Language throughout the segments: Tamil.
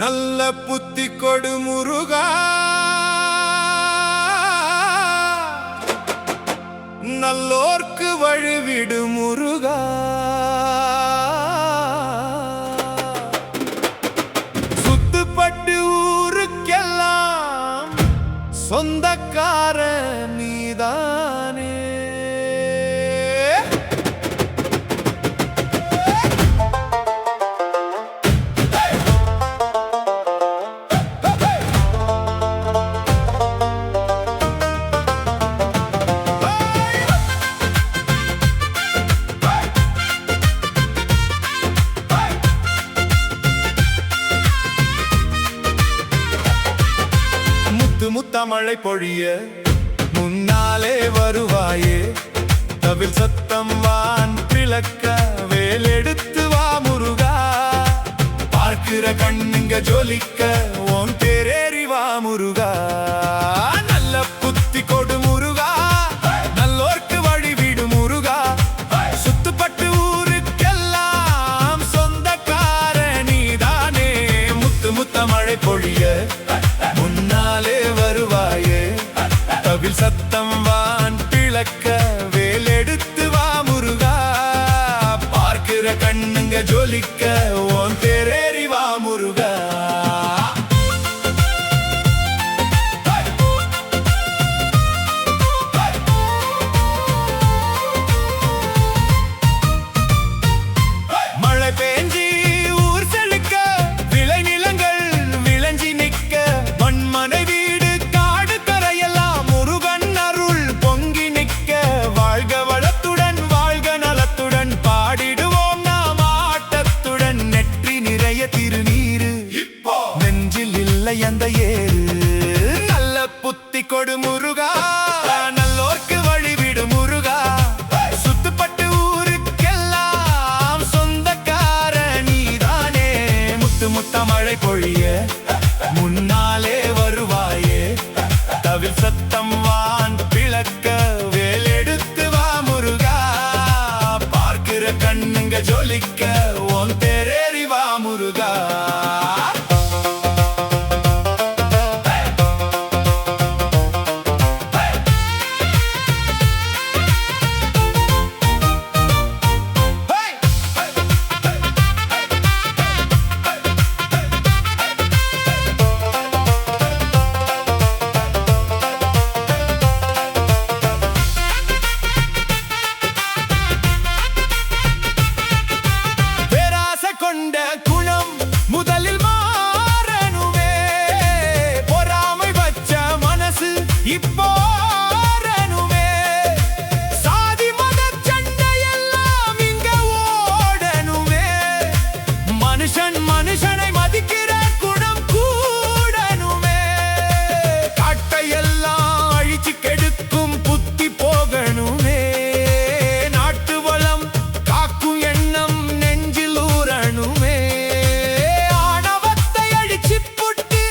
நல்ல புத்தி கொடு முருகா, நல்லோர்க்கு வழிவிடு முருகா. சுத்துப்பட்டு ஊருக்கெல்லாம் சொந்தக்கார நீதானே. முத்தமழை பொழிய முன்னாலே வருவாயே, தவில் சத்தம் வான் பிளக்க வேலெடுத்து வா முருகா. பார்க்கிற கண்ணுங்க ஜொலிக்க உன் பேரேறி வா முருகா. நல்ல புத்தி கொடு முருகா, நல்லோர்க்கு வழிவிடு முருகா. சுத்துப்பட்டு ஊருக்கெல்லாம் சொந்தக்கார நீதானே. முத்தமழை பொழிய முன்னாலே வருவாயே, தவில் சத்தம் வான் பிளக்க வேலெடுத்து வா முருகா. பார்க்கிற கண்ணுங்க ஜொலிக்க உன் பேரேறி வா முருகா. மழை பேஞ்சி ஊர் செழிக்க, விளை நிலங்கள் விளைஞ்சி நிற்க, மண்மனை வீடு காடு கரையெல்லாம் முருகன் அருள் பொங்கி நிற்க. வாழ்க வளத்துடன் வாழ்க நலத்துடன் பாடிடுவோம் நாம் ஆட்டத்துடன். நெற்றி நிறைய திருநீரு நெஞ்சில் இல்லை அந்த ஏறு. நல்ல புத்தி கொடு முருகா, நல்லோர்க்கு வழிவிடு முருகா. சுத்துப்பட்டு ஊருக்கெல்லாம் சொந்தக்கார நீதானே. முத்தமழை பொழிய முன்னாலே வருவாயே, தவில் சத்தம் வான் பிளக்க வேலெடுத்து வா முருகா. பார்க்கிற கண்ணுங்க ஜொலிக்க உன் பேரேறி வா முருகா. கொண்ட குணம் முதலில் மாறணுமே, பொறாமை வச்ச மனசு இப்போ ஓடணுமே. சாதி மத சண்டையெல்லாம் இங்க ஓடணுமே. மனுஷன் மனுஷனை மதிக்கிற குணம் கூடணுமே. காட்டையெல்லாம் அழிச்சு கெடுக்கும் புத்தி போகணுமே. நாட்டு வளம் காக்கும் எண்ணம் நெஞ்சில் ஊறணுமே. ஆணவத்தை அழிச்சு புட்டு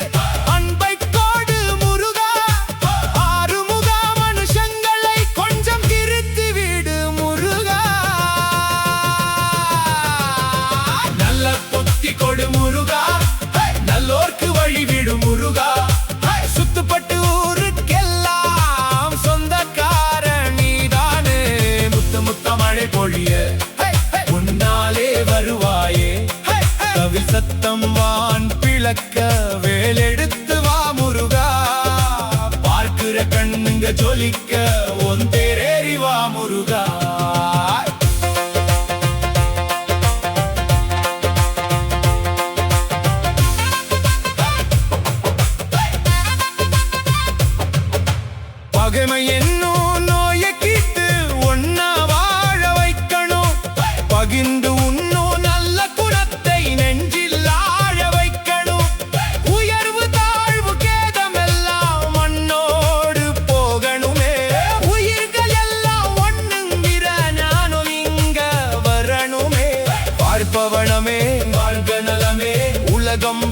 அன்பை கோடு முருகா. ஆறுமுக மனுஷங்களை கொஞ்சம் திருத்தி விடு முருகா. நல்ல புத்தி கொடு முருகா, நல்லோர்க்கு வழிவிடு முருகா. சுத்துப்பட்டு ஊருக்கெல்லாம் சொந்தக்கார நீதானே. முத்தமழை பொழிய முன்னாலே வருவாயே, தவில் சத்தம் வான் பிளக்க வேலெடுத்து வா முருகா. பார்க்கிற கண்ணுங்க ஜொலிக்க உன் பேரேறி வா முருகா. பகைமை என்னும் நோயை கீட்டு ஒன்னா வாழ வைக்கணும். பகிர்ந்து உன்னும் நல்ல குணத்தை நெஞ்சில் ஆழ வைக்கணும். உயர்வு தாழ்வு கேதம் எல்லாம் மண்ணோடு போகணுமே. உயிர்கள் எல்லாம் ஒண்ணுங்கிற நானும் இங்க வரணுமே. பார்ப்பவனமே வாழ்க நலமே, உலகம்